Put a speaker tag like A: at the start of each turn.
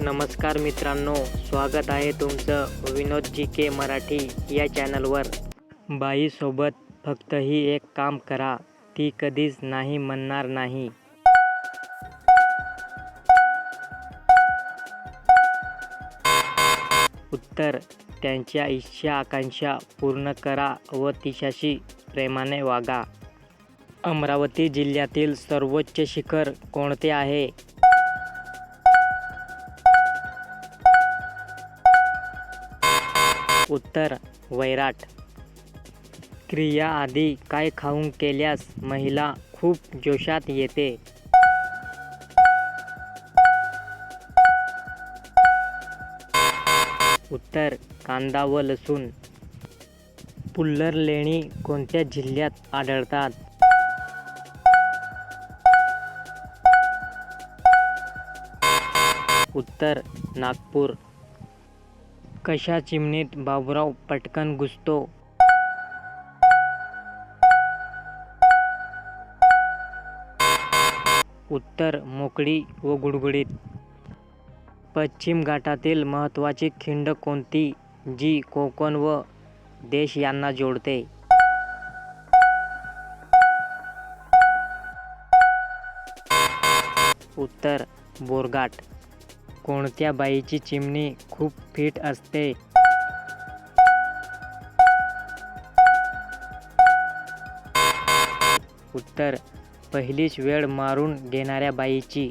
A: नमस्कार मित्रांनो, स्वागत आहे तुमचं विनोद जी के मराठी या चॅनलवर. बाईसोबत फक्तही एक काम करा, ती कधीच नाही म्हणणार नाही. उत्तर: त्यांच्या इच्छा आकांक्षा पूर्ण करा व तिच्याशी प्रेमाने वागा. अमरावती जिल्ह्यातील सर्वोच्च शिखर कोणते आहे? उत्तर: वैराट. क्रिया आधी काय खाऊन केल्यास महिला खूप जोशात येते? उत्तर: कांदा व लसूण. पुल्लर लेणी कोणत्या जिल्ह्यात आढळतात? उत्तर: नागपूर. कशा चिमणीत बाबूराव पटकन घुसतो? उत्तर: मोकळी व गुडगुडीत. पश्चिम घाटातील महत्त्वाची खिंड कोणती, जी कोकण व देश यांना जोडते? उत्तर: बोरघाट. कोणत्या बाईची चिमणी खूप फिट असते? उत्तर: पहिलीच वेळ मारून घेणाऱ्या बाईची.